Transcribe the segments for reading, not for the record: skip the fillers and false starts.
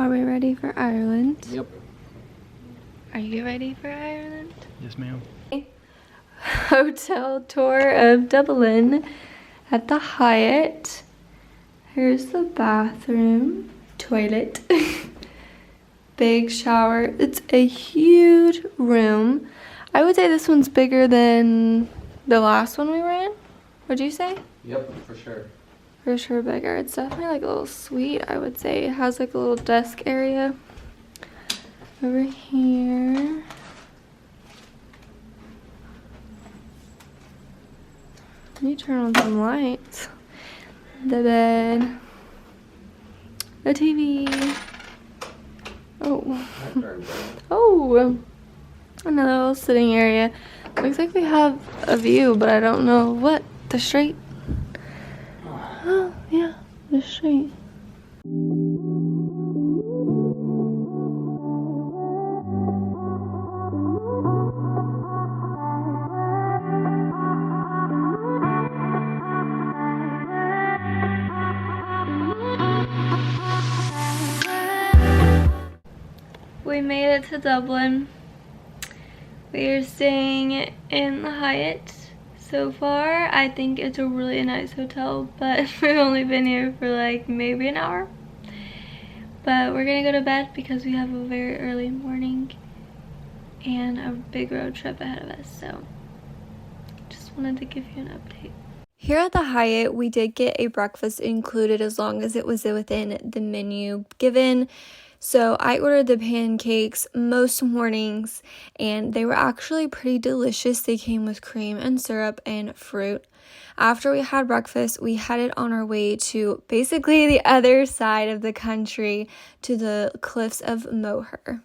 Are we ready for Ireland? Yep. Are you ready for Ireland? Yes, ma'am. Hotel tour of Dublin at the Hyatt. Here's the bathroom, toilet, big shower. It's a huge room. I would say this one's bigger than the last one we were in. What'd you say? Yep, for sure. For sure bigger. It's definitely like a little suite, I would say. It has like a little desk area over here. Let me turn on some lights. The bed. The TV. Oh. Oh. Another little sitting area. Looks like we have a view, but I don't know what. The street. Oh, yeah. The street. We made it to Dublin. We are staying in the Hyatt so far. I think it's a really nice hotel, but we've only been here for like maybe an hour. But we're gonna go to bed because we have a very early morning and a big road trip ahead of us. So just wanted to give you an update. Here at the Hyatt, we did get a breakfast included as long as it was within the menu given. So I ordered the pancakes most mornings and they were actually pretty delicious. They came with cream and syrup and fruit. After we had breakfast, we headed on our way to basically the other side of the country to the cliffs of Moher.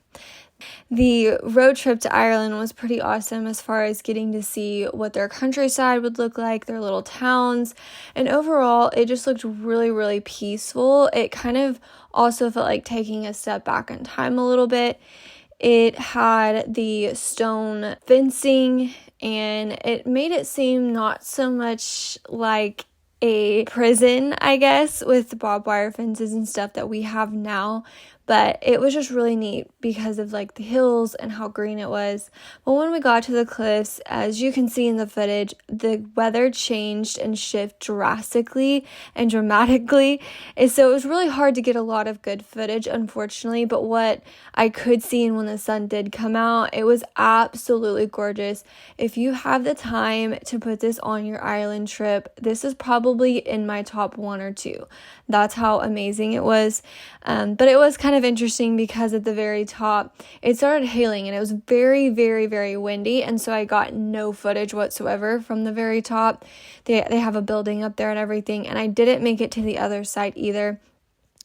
The road trip to Ireland was pretty awesome as far as getting to see what their countryside would look like, their little towns, and overall it just looked really, really peaceful. It kind of also felt like taking a step back in time a little bit. It had the stone fencing and it made it seem not so much like a prison, I guess, with barbed wire fences and stuff that we have now. But it was just really neat because of like the hills and how green it was. But when we got to the cliffs, as you can see in the footage, the weather changed and shifted drastically and dramatically. And so it was really hard to get a lot of good footage, unfortunately. But what I could see, and when the sun did come out, it was absolutely gorgeous. If you have the time to put this on your Ireland trip, this is probably in my top 1 or 2. That's how amazing it was. But it was kind of interesting because at the very top, it started hailing and it was very, very, very windy. And so I got no footage whatsoever from the very top. They have a building up there and everything. And I didn't make it to the other side either.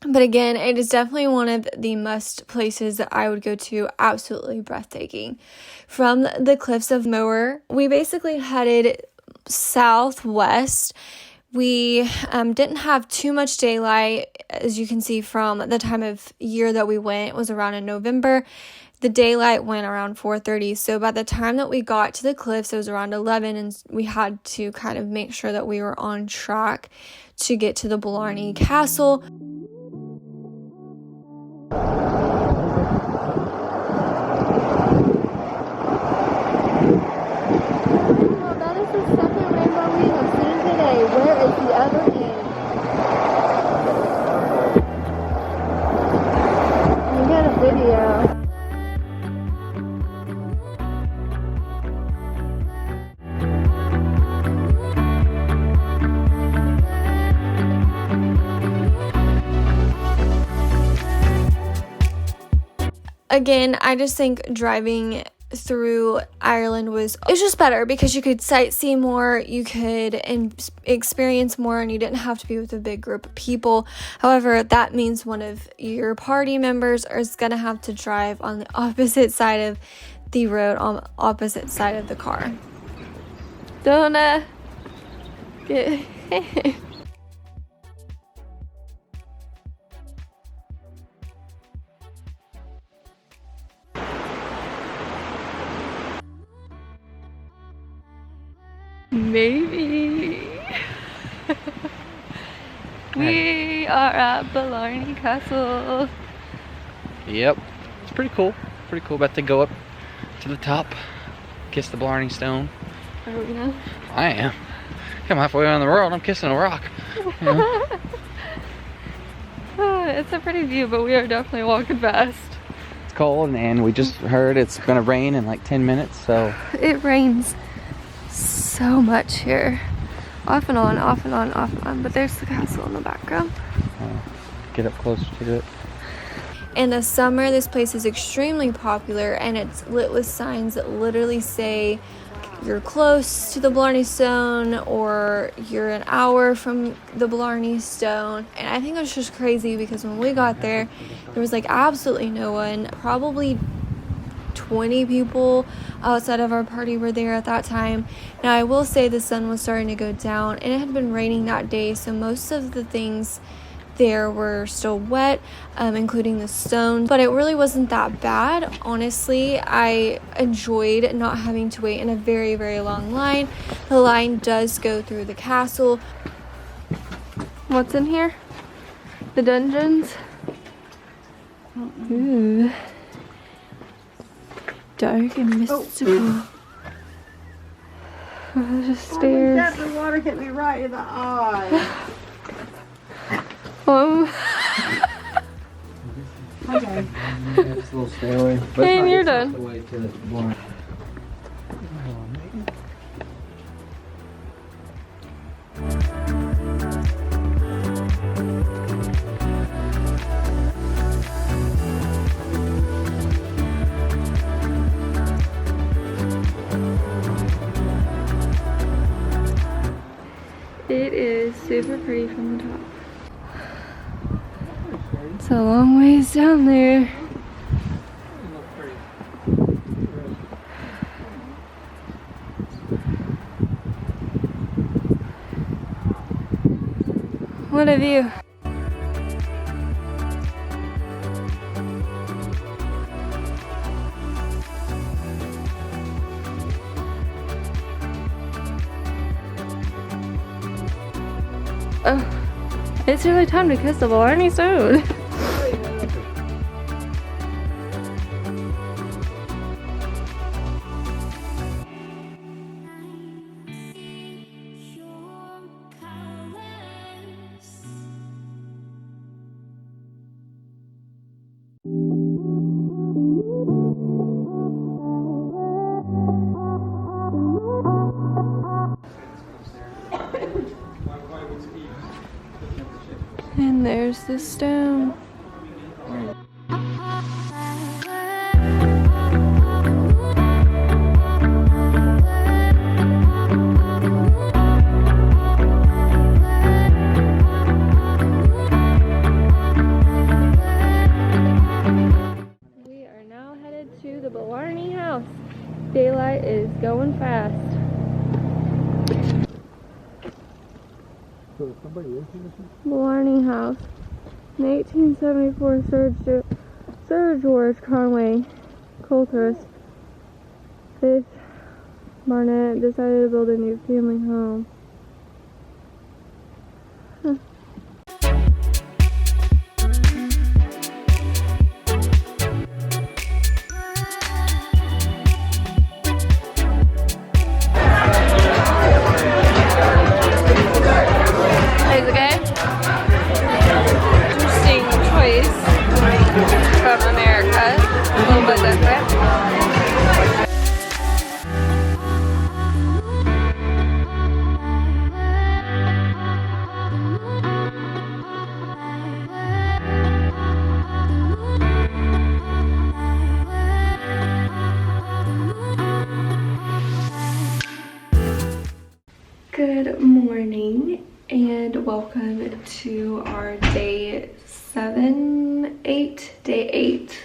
But again, it is definitely one of the must places that I would go to. Absolutely breathtaking. From the cliffs of Moher, we basically headed southwest. We didn't have too much daylight, as you can see from the time of year that we went. It was around in November. The daylight went around 4:30. So by the time that we got to the cliffs, it was around 11, and we had to kind of make sure that we were on track to get to the Blarney Castle. Where is the other end? You got a video. Again, I just think driving through Ireland was just better because you could sightsee more, you could experience more, and you didn't have to be with a big group of people. However, that means one of your party members is gonna have to drive on the opposite side of the road, on the opposite side of the car. Don't get maybe. We are at Blarney Castle. Yep, it's pretty cool. Pretty cool. About to go up to the top, kiss the Blarney Stone. Are we gonna? I am. I'm halfway around the world. I'm kissing a rock. You know? It's a pretty view, but we are definitely walking fast. It's cold, and we just heard it's gonna rain in like 10 minutes. So it rains so much here, off and on, off and on, off and on. But there's the castle in the background. Get up closer to it. In the summer, this place is extremely popular, and it's lit with signs that literally say you're close to the Blarney Stone or you're an hour from the Blarney Stone. And I think it's just crazy because when we got there was like absolutely no one. Probably 20 people outside of our party were there at that time. Now I will say the sun was starting to go down, and it had been raining that day, so most of the things there were still wet, including the stone, but it really wasn't that bad. Honestly, I enjoyed not having to wait in a very, very long line. The line does go through the castle. What's in here? The dungeons? Ooh. Dark and mystical. Oh, there's stairs. The water hit me right in the eye. Okay. Just a little stairway. And you're done. It is super pretty from the top. It's a long ways down there. What a view. Oh, it's really time to kiss the Blarney Stone. And there's the stone. We are now headed to the Blarney House. Daylight is going fast. Blarney House. In 1874, Sir George Conway Colthurst Fifth Barnett decided to build a new family home. Is it good? Interesting choice from America. A little bit different. Good morning and welcome to our day 8.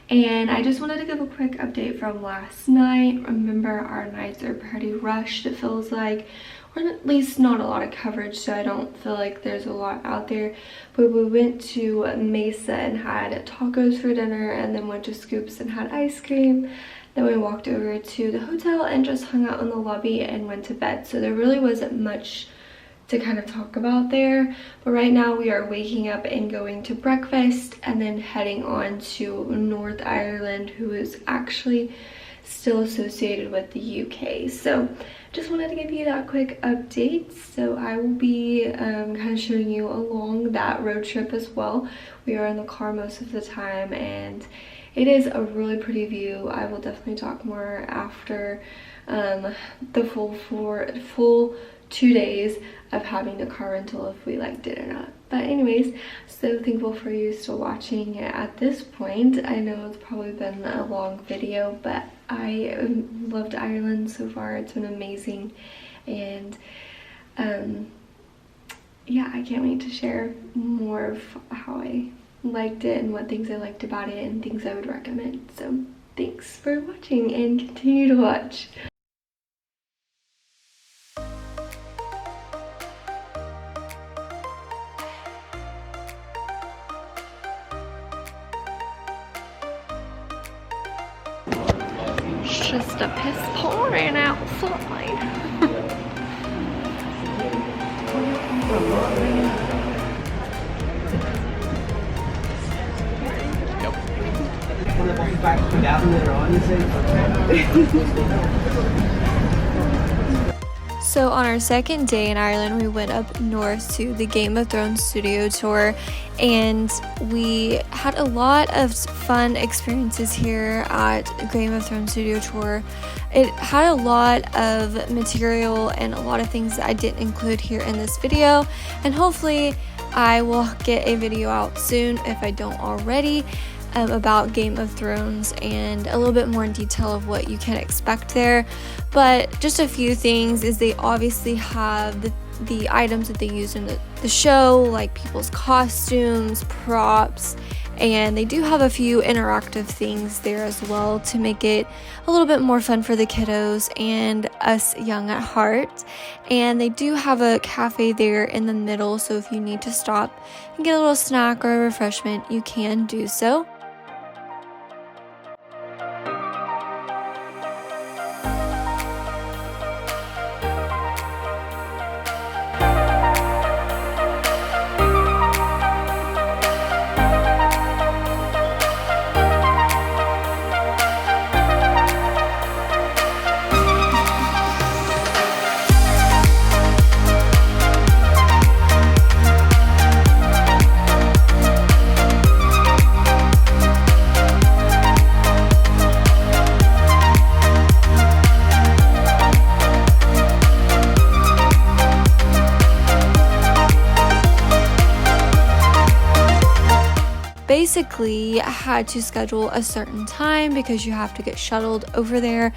And I just wanted to give a quick update from last night. Remember, our nights are pretty rushed, it feels like, or at least not a lot of coverage, so I don't feel like there's a lot out there. But we went to Mesa and had tacos for dinner, and then went to Scoops and had ice cream. Then we walked over to the hotel and just hung out in the lobby and went to bed. So there really wasn't much to kind of talk about there. But right now we are waking up and going to breakfast and then heading on to North Ireland, who is actually still associated with the UK. So just wanted to give you that quick update. So I will be kind of showing you along that road trip as well. We are in the car most of the time and it is a really pretty view. I will definitely talk more after the full 2 days of having a car rental, if we liked it or not. But anyways, so thankful for you still watching at this point. I know it's probably been a long video, but I loved Ireland so far. It's been amazing, and yeah, I can't wait to share more of how I liked it and what things I liked about it and things I would recommend. So thanks for watching and continue to watch. It's just a piss pouring outside. So on our second day in Ireland, we went up north to the Game of Thrones studio tour, and we had a lot of fun experiences here at Game of Thrones studio tour. It had a lot of material and a lot of things that I didn't include here in this video, and hopefully I will get a video out soon if I don't already. About Game of Thrones and a little bit more in detail of what you can expect there. But just a few things is they obviously have the items that they use in the show, like people's costumes, props, and they do have a few interactive things there as well to make it a little bit more fun for the kiddos and us young at heart. And they do have a cafe there in the middle, so if you need to stop and get a little snack or a refreshment, you can do so. Basically, I had to schedule a certain time because you have to get shuttled over there.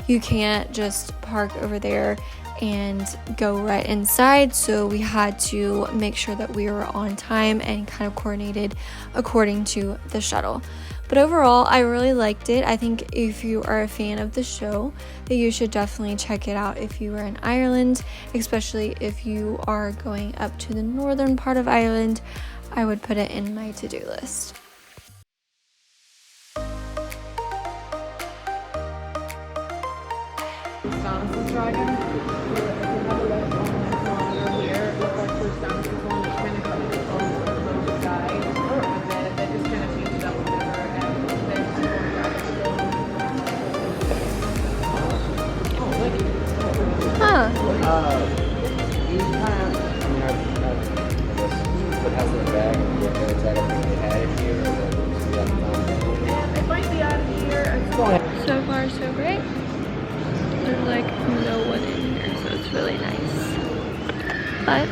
You can't just park over there and go right inside, so we had to make sure that we were on time and kind of coordinated according to the shuttle. But overall, I really liked it. I think if you are a fan of the show, that you should definitely check it out if you are in Ireland, especially if you are going up to the northern part of Ireland. I would put it in my to-do list. So far so great. There's like no one in here, so it's really nice. But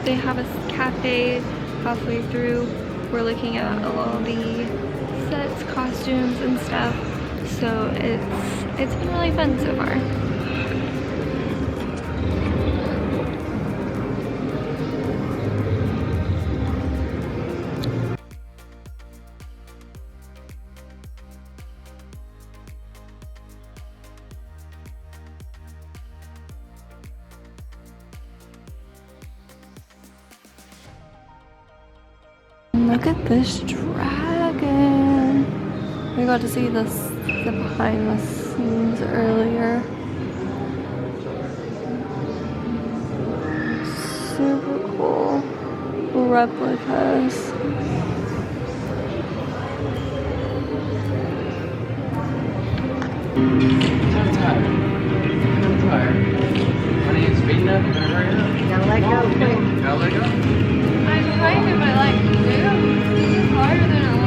they have a cafe halfway through. We're looking at all the sets, costumes and stuff. So it's been really fun so far. Look at this dragon. We got to see the behind the scenes earlier. super cool replicas. I'm tired. Honey, it's speeding up. You better hurry up. Gotta let go quick. Gotta let go. I'm trying to, but like, dude, this is harder than it looks.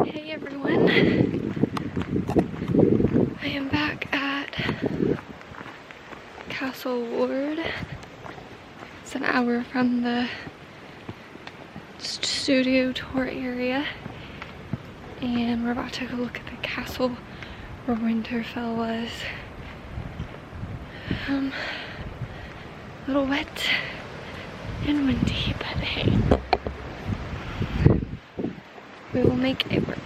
Hey everyone, I am back at Castle Ward. It's an hour from the studio tour area, and we're about to go look at the castle where Winterfell was. A little wet and windy, but hey, we will make it work.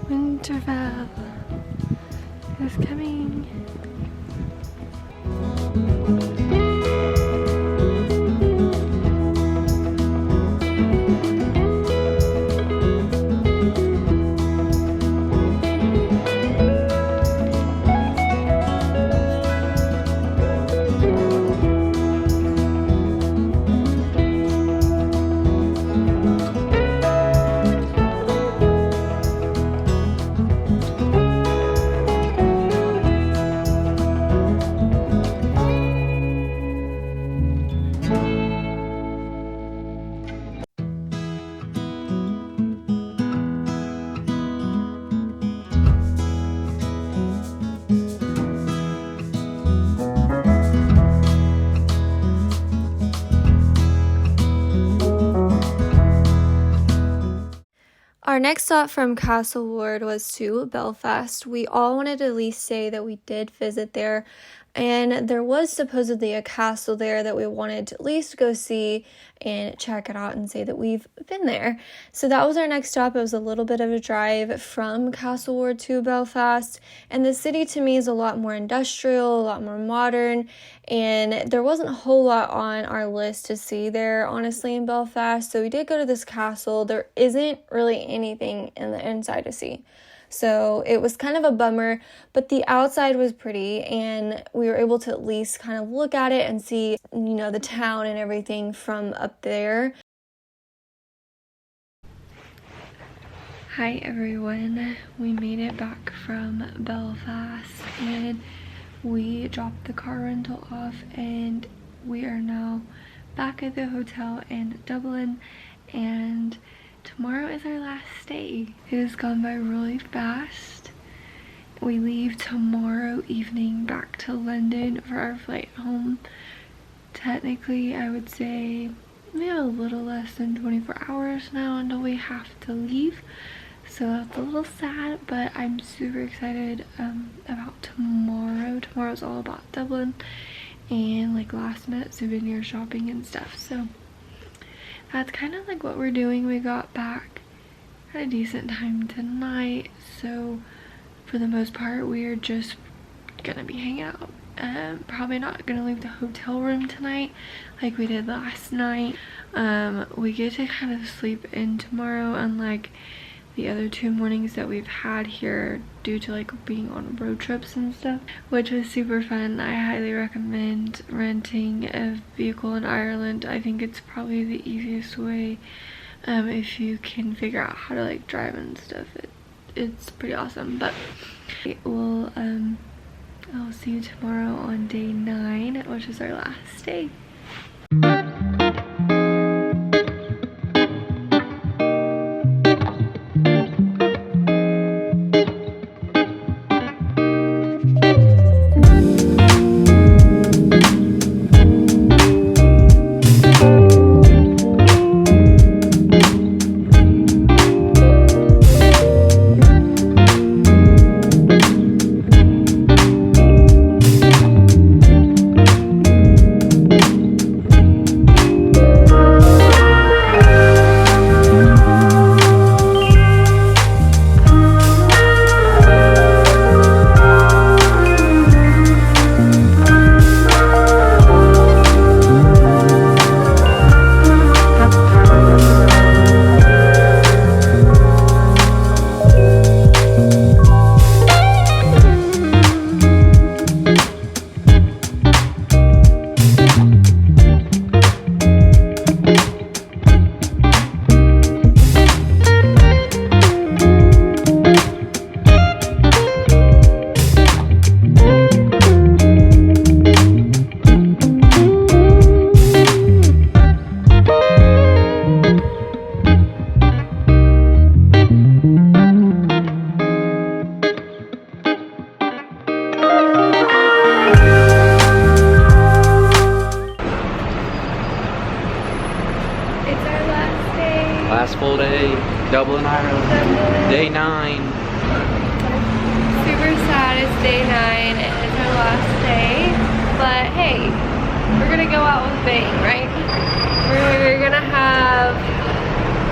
Winterfell is coming. Our next stop from Castle Ward was to Belfast. We all wanted to at least say that we did visit there, and there was supposedly a castle there that we wanted to at least go see and check it out and say that we've been there. So that was our next stop. It was a little bit of a drive from Castle Ward to Belfast, and the city to me is a lot more industrial, a lot more modern, and there wasn't a whole lot on our list to see there, honestly, in Belfast. So we did go to this castle. There isn't really anything in the inside to see. So it was kind of a bummer, but the outside was pretty and we were able to at least kind of look at it and see, you know, the town and everything from up there. Hi everyone, we made it back from Belfast and we dropped the car rental off and we are now back at the hotel in Dublin, and tomorrow is our last day. It has gone by really fast. We leave tomorrow evening back to London for our flight home. Technically, I would say we have a little less than 24 hours now until we have to leave. So that's a little sad, but I'm super excited about tomorrow. Tomorrow's all about Dublin and like last minute souvenir shopping and stuff. So that's kind of like what we're doing. We got back at a decent time tonight. So for the most part, we're just gonna be hanging out. Probably not gonna leave the hotel room tonight like we did last night. We get to kind of sleep in tomorrow, unlike the other 2 mornings that we've had here due to like being on road trips and stuff, which was super fun. I highly recommend renting a vehicle in Ireland. I think it's probably the easiest way if you can figure out how to like drive and stuff. It's pretty awesome. But we'll I'll see you tomorrow on day 9, which is our last day. Last full day, Dublin, Ireland. Day 9. Super sad, it's day 9. It's our last day. But hey, we're gonna go out with a bang, right? We're gonna have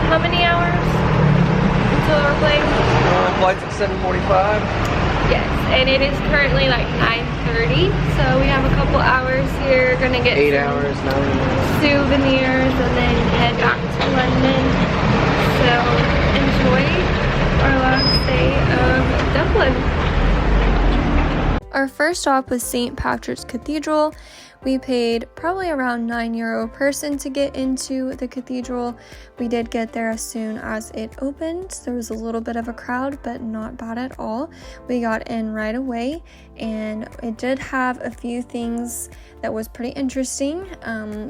how many hours until our flight? Flight's at 7:45. Yes, and it is currently like 9:30, so we have a couple hours here. Gonna get 8 hours, 9 hours. Souvenirs and then head back to London. So enjoy our last day of Dublin. Our first stop was St. Patrick's Cathedral. We paid probably around €9 a person to get into the cathedral. We did get there as soon as it opened. There was a little bit of a crowd, but not bad at all. We got in right away, and it did have a few things that was pretty interesting.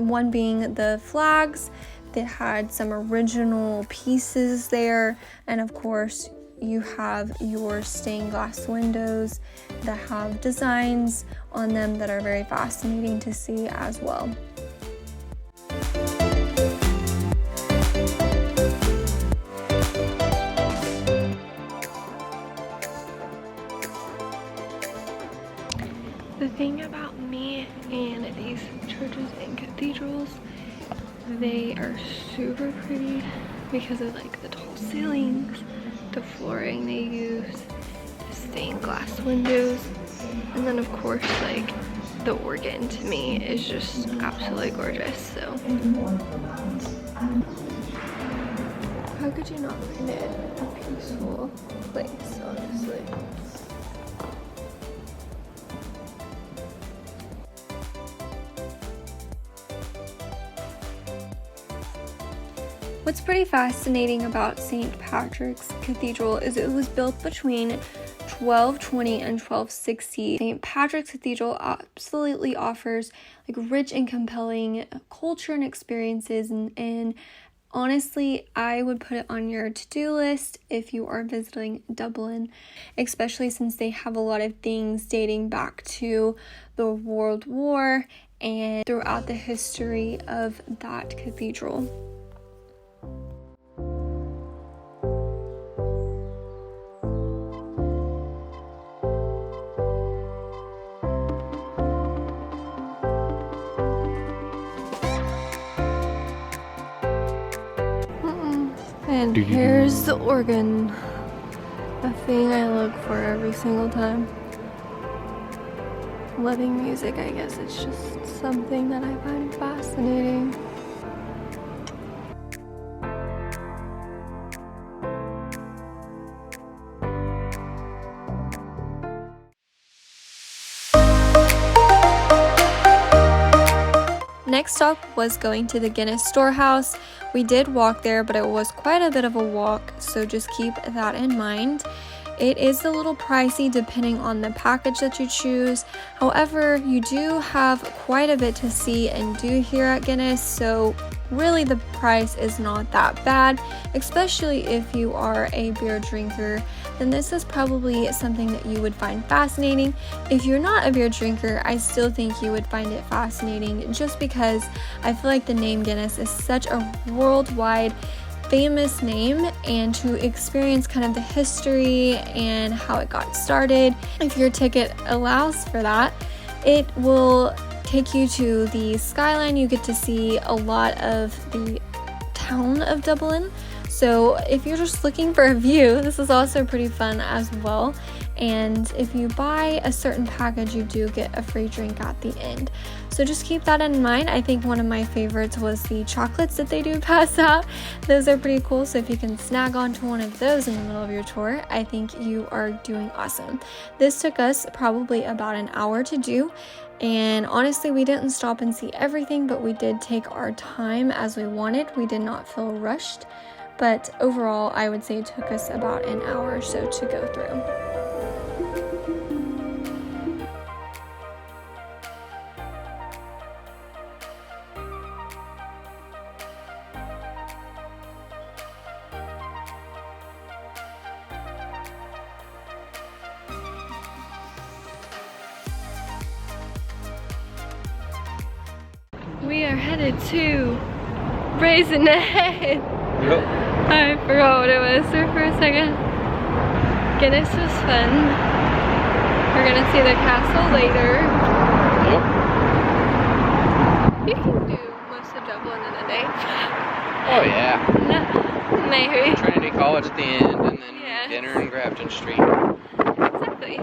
One being the flags. They had some original pieces there, and of course you have your stained glass windows that have designs on them that are very fascinating to see as well. The thing about me and these churches and cathedrals, they are super pretty because of like the tall ceilings, the flooring they use, the stained glass windows, and then of course like the organ to me is just absolutely gorgeous. So how could you not find it? peaceful place, honestly. What's pretty fascinating about St. Patrick's Cathedral is it was built between 1220 and 1260. St. Patrick's Cathedral absolutely offers like rich and compelling culture and experiences, and honestly, I would put it on your to-do list if you are visiting Dublin, especially since they have a lot of things dating back to the World War and throughout the history of that cathedral. And here's the organ, a thing I look for every single time. Loving music, I guess it's just something that I find fascinating. Next stop was going to the Guinness Storehouse. We did walk there, but it was quite a bit of a walk, so just keep that in mind. It is a little pricey depending on the package that you choose. However, you do have quite a bit to see and do here at Guinness, so really the price is not that bad, especially if you are a beer drinker. Then this is probably something that you would find fascinating. If you're not a beer drinker, I still think you would find it fascinating just because I feel like the name Guinness is such a worldwide famous name, and to experience kind of the history and how it got started, if your ticket allows for that, it will take you to the skyline. You get to see a lot of the town of Dublin. So if you're just looking for a view, this is also pretty fun as well. And if you buy a certain package, you do get a free drink at the end. So just keep that in mind. I think one of my favorites was the chocolates that they do pass out. Those are pretty cool. So if you can snag onto one of those in the middle of your tour, I think you are doing awesome. This took us probably about an hour to do. And honestly, we didn't stop and see everything, but we did take our time as we wanted. We did not feel rushed. But overall, I would say it took us about an hour or so to go through. We are headed to Brazen Head. Yep. I forgot what it was there for a second. Guinness was fun. We're gonna see the castle later. Yep. You can do most of Dublin in a day. Oh yeah. No, maybe. Trinity College at the end, and then Yeah. dinner in Grafton Street. Exactly.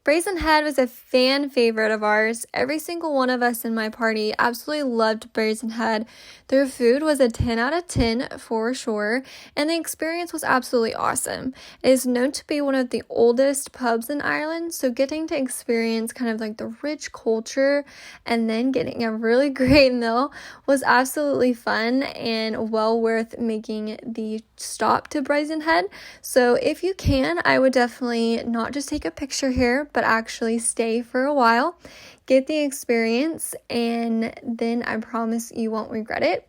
Brazen Head was a fan favorite of ours. Every single one of us in my party absolutely loved Brazen Head. Their food was a 10 out of 10 for sure, and the experience was absolutely awesome. It is known to be one of the oldest pubs in Ireland, so getting to experience kind of like the rich culture and then getting a really great meal was absolutely fun and well worth making the stop to Brazen Head. So if you can, I would definitely not just take a picture here, but actually stay for a while, get the experience, and then I promise you won't regret it.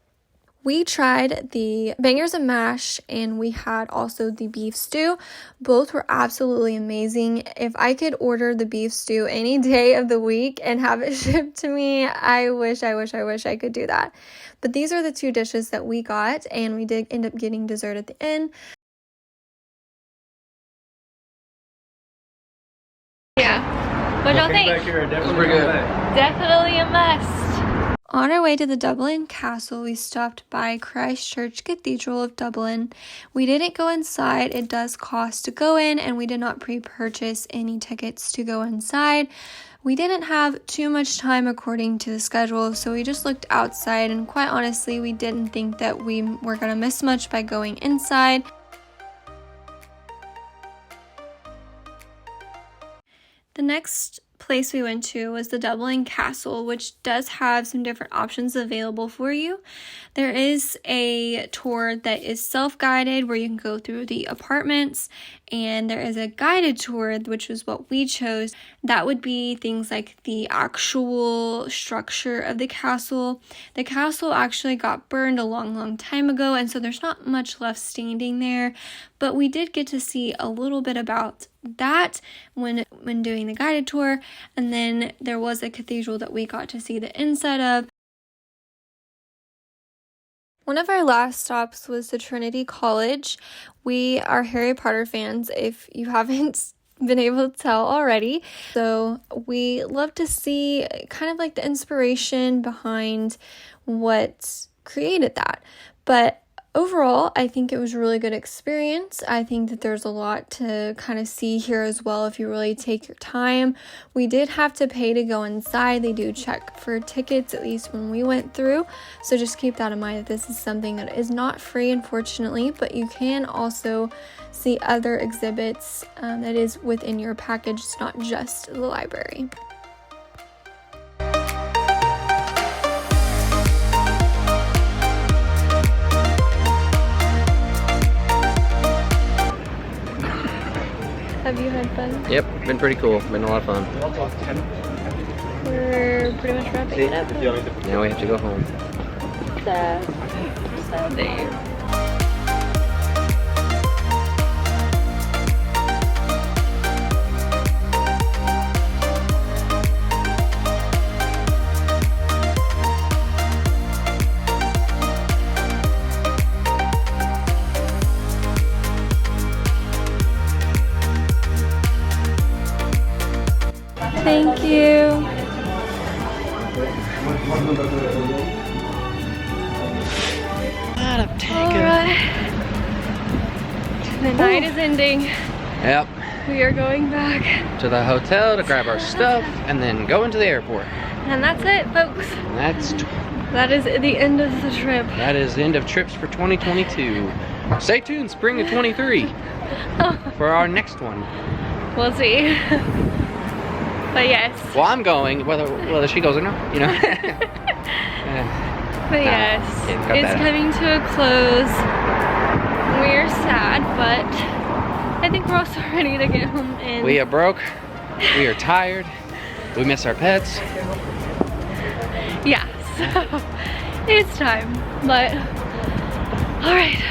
We tried the bangers and mash, and we had also the beef stew. Both were absolutely amazing. If I could order the beef stew any day of the week and have it shipped to me, I wish I could do that. But these are the two dishes that we got, and we did end up getting dessert at the end. Yeah. What y'all think? That's pretty good. Definitely a must. On our way to the Dublin Castle, we stopped by Christ Church Cathedral of Dublin. We didn't go inside. It does cost to go in, and we did not pre-purchase any tickets to go inside. We didn't have too much time according to the schedule, so we just looked outside, and quite honestly, we didn't think that we were going to miss much by going inside. The next place we went to was the Dublin Castle, which does have some different options available for you. There is a tour that is self-guided where you can go through the apartments, and there is a guided tour, which was what we chose. That would be things like the actual structure of the castle. The castle actually got burned a long time ago, and so there's not much left standing there, but we did get to see a little bit about that when doing the guided tour. And then there was a cathedral that we got to see the inside of. One of our last stops was the Trinity College. We are Harry Potter fans, if you haven't been able to tell already. So we love to see kind of like the inspiration behind what created that. But overall, I think it was a really good experience. I think that there's a lot to kind of see here as well if you really take your time. We did have to pay to go inside. They do check for tickets, at least when we went through. So just keep that in mind that this is something that is not free, unfortunately, but you can also see other exhibits that is within your package. It's not just the library. Have you had fun? Yep, been pretty cool. Been a lot of fun. We're pretty much wrapping it up. Now we have to go home. Sad day. Thank you. Alright. The night is ending. Yep. We are going back. To the hotel to grab our stuff and then go into the airport. And that's it, folks. That is the end of the trip. That is the end of trips for 2022. Stay tuned, spring of 23 for our next one. We'll see. But yes. Well, I'm going, whether she goes or not, you know. But yes, it's coming to a close. We're sad, but I think we're also ready to get home. And we are broke. We are tired. We miss our pets. Yeah, so it's time. But all right.